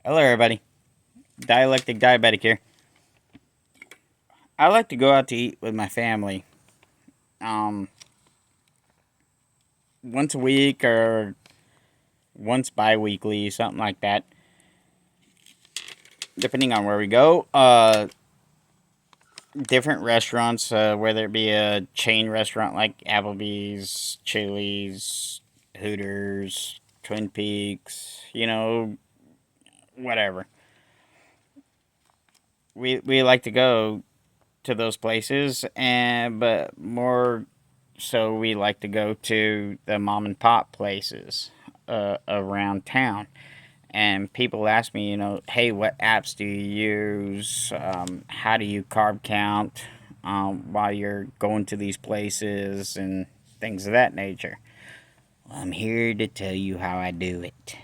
Hello, everybody. Dialectic Diabetic here. I like to go out to eat with my family, um, once a week or once bi-weekly, something like that, depending on where we go. Different restaurants, whether it be a chain restaurant like Applebee's, Chili's, Hooters, Twin Peaks, whatever. We like to go to those places, but more so we like to go to the mom and pop places around town. And people ask me, hey, what apps do you use? How do you carb count while you're going to these places and things of that nature? Well, I'm here to tell you how I do it.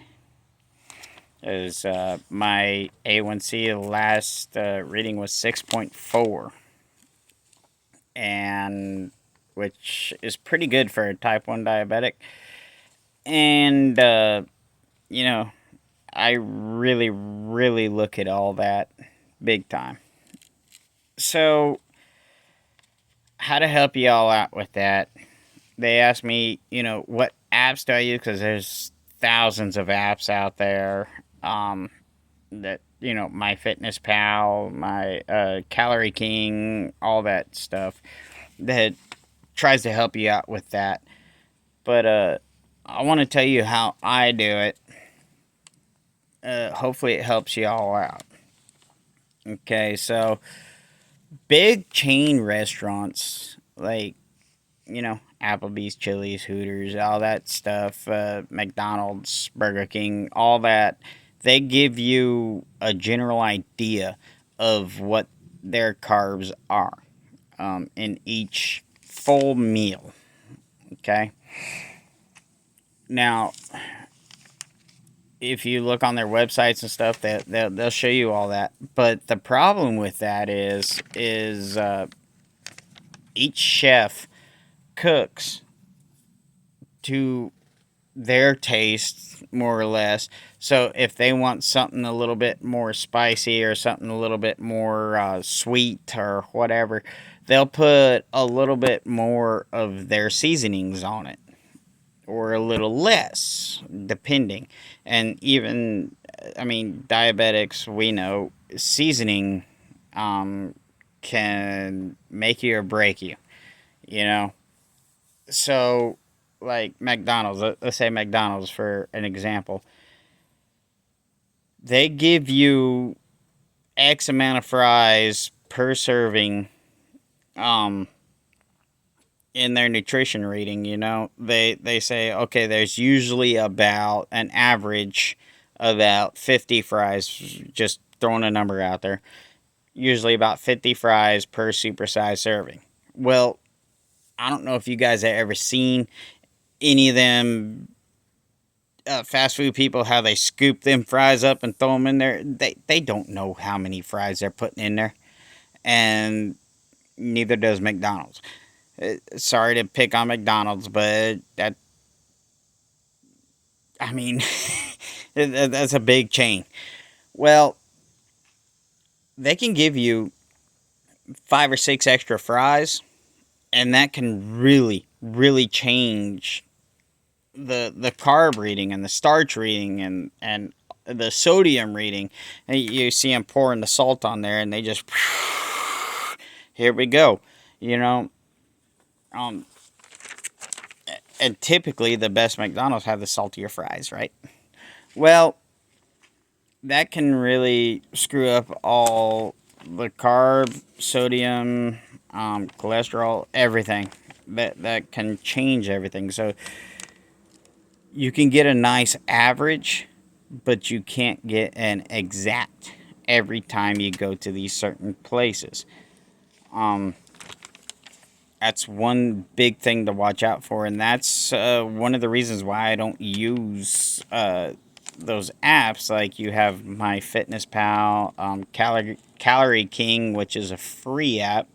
Is my A1C last reading was 6.4, and which is pretty good for a type 1 diabetic. And you know, I really, really look at all that big time. So, how to help you all out with that? They asked me, what apps do I use? Because there's thousands of apps out there. That my Fitness Pal, my Calorie King, all that stuff that tries to help you out with that. But I want to tell you how I do it. Hopefully, it helps you all out. Okay, so big chain restaurants like Applebee's, Chili's, Hooters, all that stuff, McDonald's, Burger King, all that, they give you a general idea of what their carbs are in each full meal. Okay, now if you look on their websites and stuff, they'll show you all that. But the problem with that is each chef cooks to their taste more or less. So if they want something a little bit more spicy or something a little bit more sweet or whatever, they'll put a little bit more of their seasonings on it, or a little less, depending. And even, I mean, diabetics, we know seasoning can make you or break you, you know? So, like McDonald's, let's say McDonald's for an example, they give you X amount of fries per serving um, in their nutrition reading. They say, okay, there's usually about an average about 50 fries, just throwing a number out there, usually about 50 fries per supersized serving. Well, I don't know if you guys have ever seen any of them fast food people, how they scoop them fries up and throw them in there. They don't know how many fries they're putting in there, and neither does McDonald's. Sorry to pick on McDonald's, but I mean, that's a big chain. Well, they can give you 5 or 6 extra fries, and that can really, really change the carb reading and the starch reading and the sodium reading. And you see them pouring the salt on there, and they just here we go, you know. Um, and typically the best McDonald's have the saltier fries, right? Well, that can really screw up all the carb, sodium, cholesterol, everything. That can change everything. So you can get a nice average, but you can't get an exact every time you go to these certain places. Um, that's one big thing to watch out for, and that's one of the reasons why I don't use those apps. Like, you have my Fitness Pal, Calorie King, which is a free app,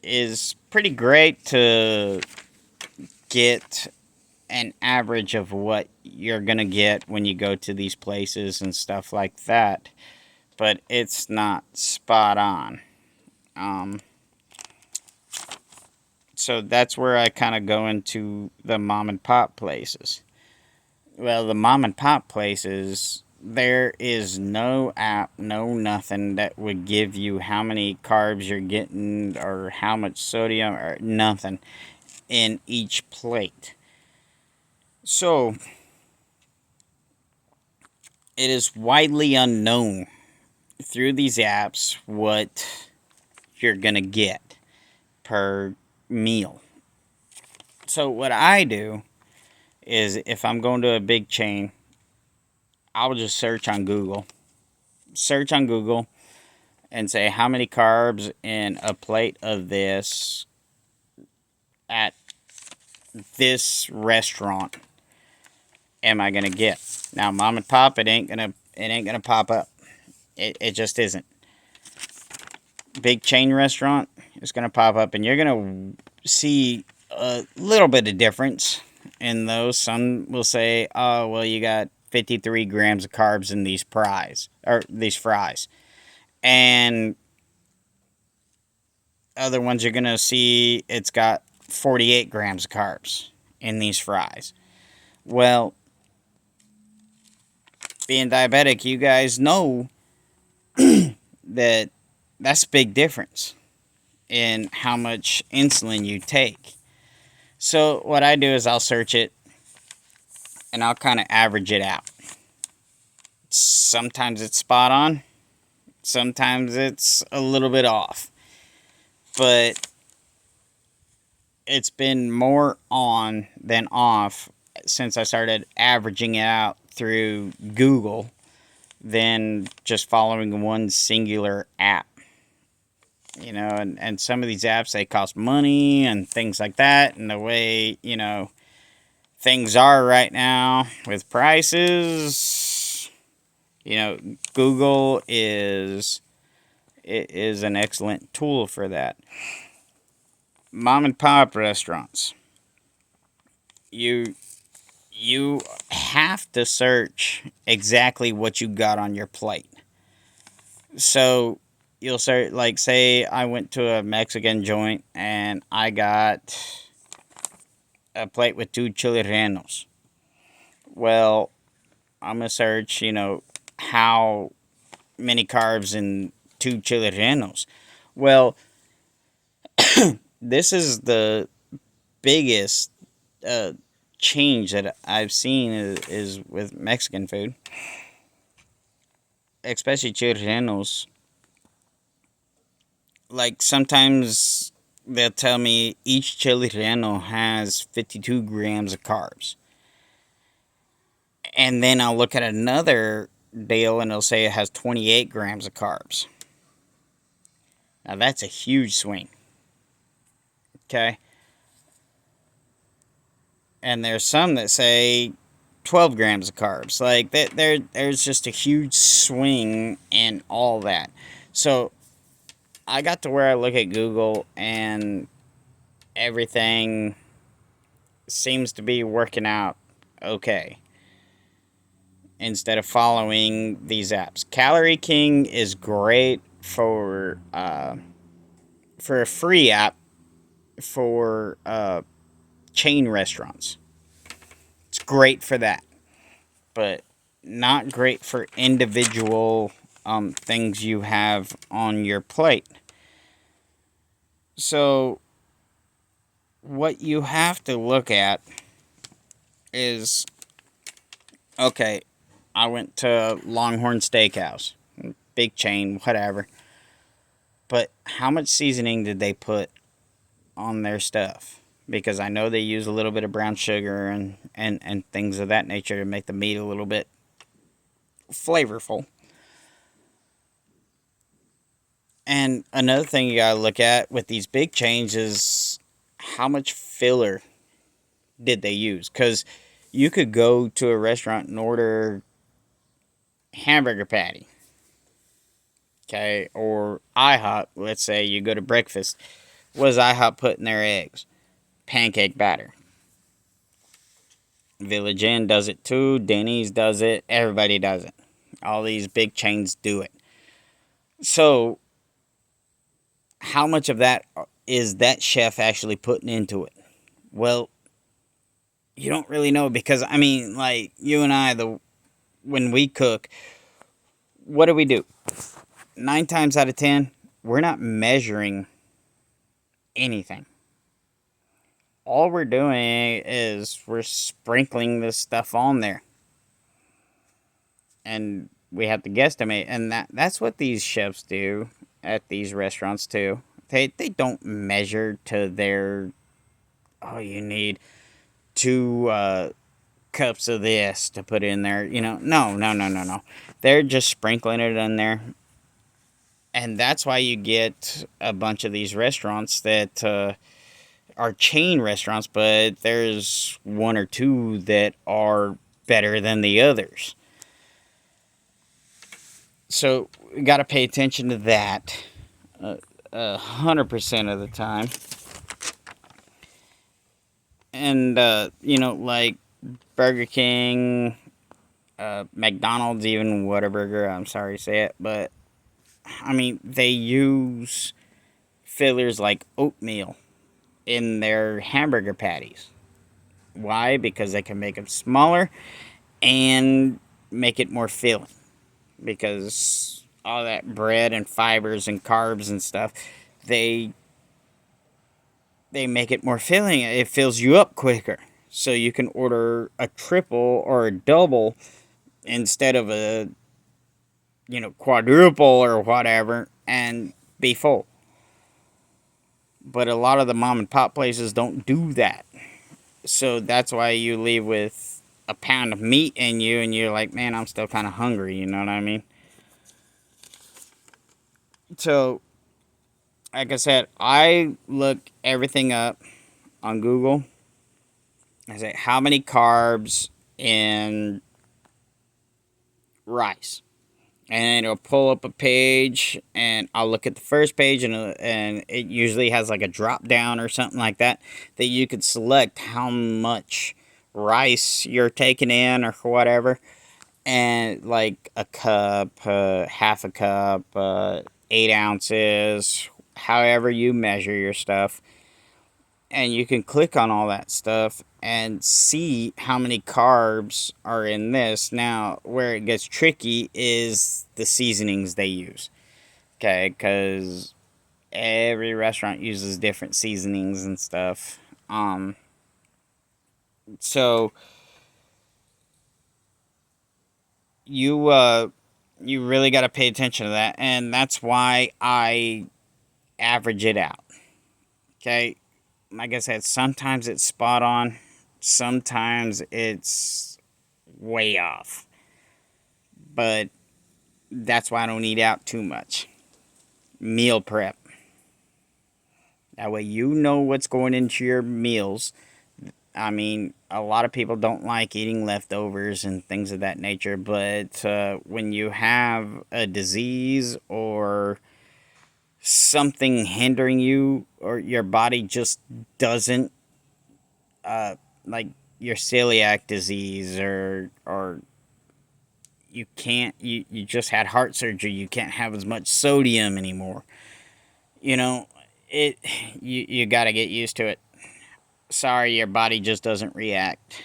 is pretty great to get an average of what you're gonna get when you go to these places and stuff like that, but it's not spot on. Um, so that's where I kind of go into the mom and pop places. Well, the mom and pop places, there is no app, no nothing that would give you how many carbs you're getting or how much sodium or nothing in each plate. So, it is widely unknown through these apps what you're going to get per meal. So, what I do is if I'm going to a big chain, I'll just search on Google. Search on Google and say how many carbs in a plate of this at this restaurant am I gonna get. Now, mom and pop, it ain't gonna pop up. It just isn't. Big chain restaurant, it's gonna pop up, and you're gonna see a little bit of difference in those. Some will say, "Oh, well, you got 53 grams of carbs in these fries," and other ones you're gonna see it's got 48 grams of carbs in these fries. Well, being diabetic, you guys know that that's a big difference in how much insulin you take. So what I do is I'll search it and I'll kind of average it out. Sometimes it's spot on, sometimes it's a little bit off. But it's been more on than off since I started averaging it out through Google than just following one singular app. You know, and some of these apps, they cost money and things like that. And the way, things are right now with prices, Google is an excellent tool for that. Mom and pop restaurants. You have to search exactly what you got on your plate. So you'll start, like, say I went to a Mexican joint and I got a plate with 2 chili rellenos. Well, I'm gonna search, how many carbs in 2 chili rellenos. Well, this is the biggest change that I've seen is with Mexican food, especially chili rellenos. Like, sometimes they'll tell me each chili relleno has 52 grams of carbs. And then I'll look at another deal and it'll say it has 28 grams of carbs. Now, that's a huge swing. Okay? And there's some that say 12 grams of carbs. Like, there's just a huge swing in all that. So, I got to where I look at Google and everything seems to be working out okay instead of following these apps. Calorie King is great for a free app for chain restaurants. It's great for that, but not great for individual things you have on your plate. So what you have to look at is, okay, I went to Longhorn Steakhouse, big chain, whatever, but how much seasoning did they put on their stuff? Because I know they use a little bit of brown sugar and things of that nature to make the meat a little bit flavorful. And another thing you gotta look at with these big chains is how much filler did they use? Because you could go to a restaurant and order hamburger patty, okay, or IHOP. Let's say you go to breakfast. What does IHOP put in their eggs? Pancake batter. Village Inn does it too. Denny's does it. Everybody does it. All these big chains do it. So, how much of that is that chef actually putting into it? Well, you don't really know because I mean, like you and I, when we cook, what do? 9 times out of 10, we're not measuring anything. All we're doing is we're sprinkling this stuff on there, and we have to guesstimate, and that's what these chefs do at these restaurants too. They don't measure to their, oh, you need 2 cups of this to put in there. No, no, no, no, no. They're just sprinkling it in there, and that's why you get a bunch of these restaurants that are chain restaurants, but there's 1 or 2 that are better than the others. So we got to pay attention to that 100% of the time. And, like Burger King, McDonald's, even Whataburger, I'm sorry to say it, but I mean, they use fillers like oatmeal in their hamburger patties. Why? Because they can make them smaller and make it more filling. Because all that bread and fibers and carbs and stuff, they make it more filling. It fills you up quicker. So you can order a triple or a double instead of a quadruple or whatever and be full. But a lot of the mom and pop places don't do that. So that's why you leave with a pound of meat in you and you're like, man, I'm still kind of hungry, you know what I mean? So, like I said, I look everything up on Google. I say, how many carbs in rice? And it'll pull up a page, and I'll look at the first page, and it usually has like a drop down or something like that you could select how much rice you're taking in or whatever, and like a cup, half a cup, 8 ounces, however you measure your stuff, and you can click on all that stuff and see how many carbs are in this. Now, where it gets tricky is the seasonings they use. Okay, because every restaurant uses different seasonings and stuff. So you really got to pay attention to that, and that's why I average it out. Okay, like I said, sometimes it's spot on, sometimes it's way off. But that's why I don't eat out too much. Meal prep. That way you know what's going into your meals. I mean, a lot of people don't like eating leftovers and things of that nature, but when you have a disease or something hindering you, or your body just doesn't, like your celiac disease, or you just had heart surgery, you can't have as much sodium anymore, you know it you got to get used to it. Sorry, your body just doesn't react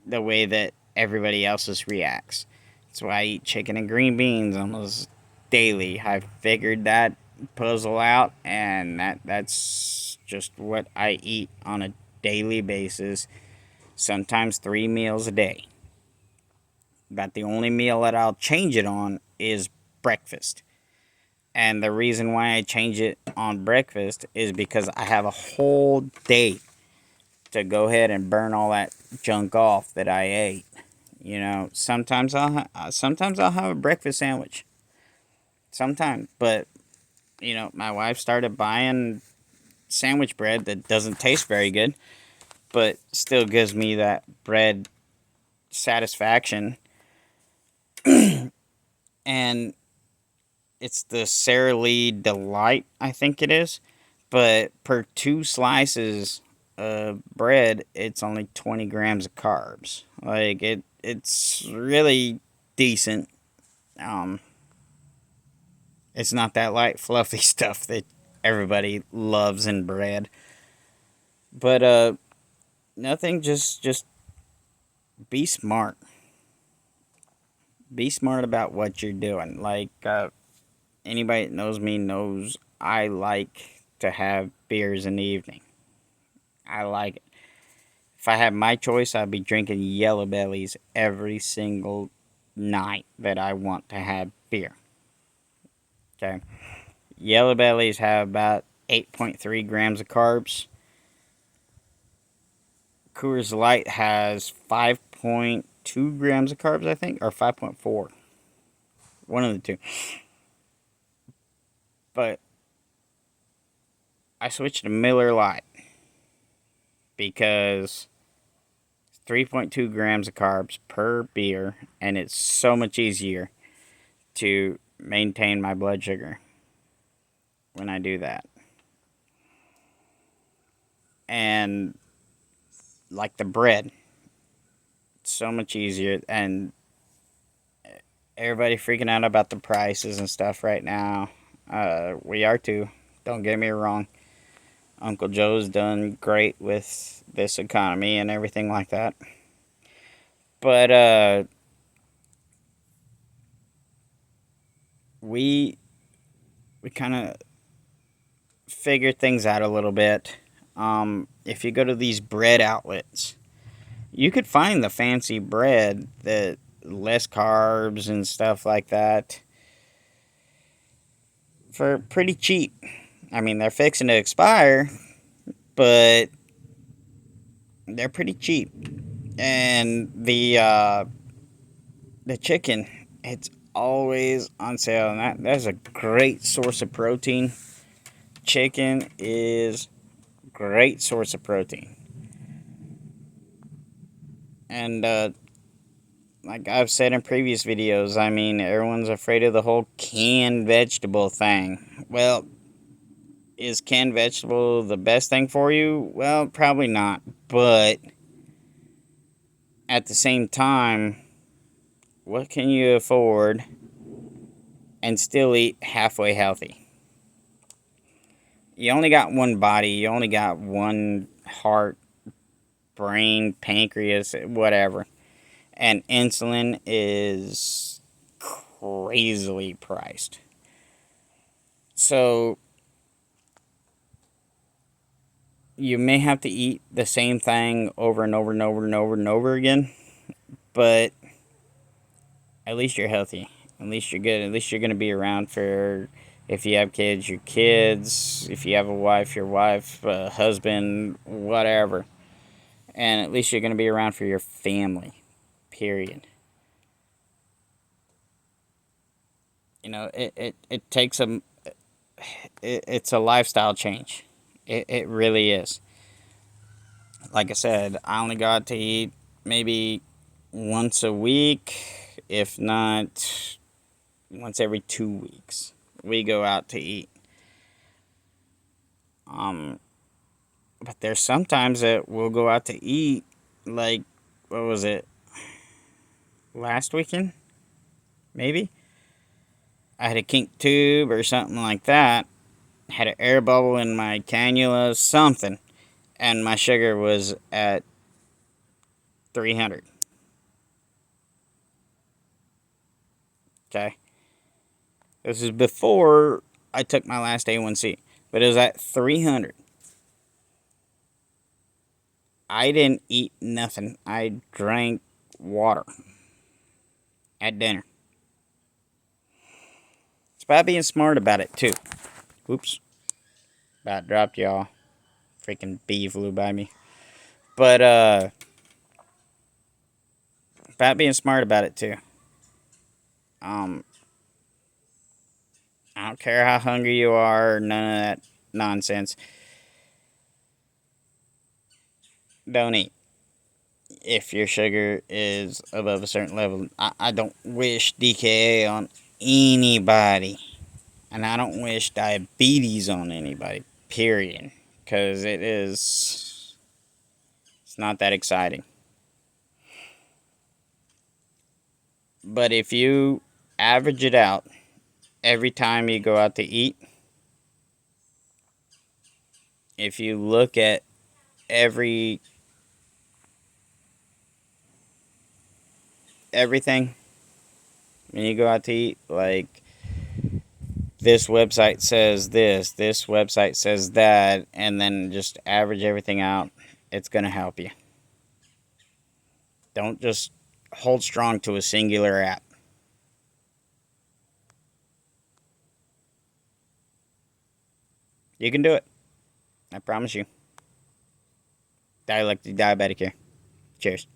the way that everybody else's reacts. That's why I eat chicken and green beans almost daily. I figured that puzzle out, and that's just what I eat on a daily basis, sometimes 3 meals a day. But the only meal that I'll change it on is breakfast. And the reason why I change it on breakfast is because I have a whole day to go ahead and burn all that junk off that I ate. Sometimes I'll have a breakfast sandwich. Sometimes, but my wife started buying sandwich bread that doesn't taste very good, but still gives me that bread satisfaction. And it's the Sara Lee Delight, I think it is. But per 2 slices bread, it's only 20 grams of carbs. Like it's really decent. Um, it's not that light, fluffy stuff that everybody loves in bread. But nothing. Just be smart. Be smart about what you're doing. Like anybody that knows me knows I like to have beers in the evening. I like it. If I had my choice, I'd be drinking Yellow Bellies every single night that I want to have beer. Okay. Yellow Bellies have about 8.3 grams of carbs. Coors Light has 5.2 grams of carbs, I think, or 5.4. One of the two. But I switched to Miller Lite because 3.2 grams of carbs per beer, and it's so much easier to maintain my blood sugar when I do that. And like the bread, it's so much easier. And everybody freaking out about the prices and stuff right now. We are too. Don't get me wrong. Uncle Joe's done great with this economy and everything like that. But we kind of figured things out a little bit. If you go to these bread outlets, you could find the fancy bread that less carbs and stuff like that for pretty cheap. I mean, they're fixing to expire, but they're pretty cheap. And the chicken, it's always on sale, and that's a great source of protein. Chicken is great source of protein. And like I've said in previous videos, I mean, everyone's afraid of the whole canned vegetable thing. Well, is canned vegetable the best thing for you? Well, probably not. But at the same time, what can you afford and still eat halfway healthy? You only got one body, you only got one heart, brain, pancreas, whatever. And insulin is crazily priced. So you may have to eat the same thing over and over and over and over and over again, but at least you're healthy. At least you're good. At least you're going to be around for, if you have kids, your kids. If you have a wife, your wife, husband, whatever. And at least you're going to be around for your family, period. You know, it takes it's a lifestyle change. It really is. Like I said, I only got to eat maybe once a week, if not once every 2 weeks. We go out to eat. But there's sometimes that we'll go out to eat, like, what was it, last weekend? Maybe? I had a kink tube or something like that. Had an air bubble in my cannula, something. And my sugar was at 300. Okay? This is before I took my last A1C. But it was at 300. I didn't eat nothing. I drank water at dinner. It's about being smart about it, too. Oops. About dropped y'all. Freaking bee flew by me. But, about being smart about it, too. I don't care how hungry you are, none of that nonsense. Don't eat. If your sugar is above a certain level. I don't wish DKA on anybody. And I don't wish diabetes on anybody. Period. Because it is It's not that exciting. But if you average it out every time you go out to eat, if you look at everything when you go out to eat, like this website says this website says that, and then just average everything out, it's going to help you. Don't just hold strong to a singular app. You can do it. I promise you. Dialectic Diabetic here. Cheers.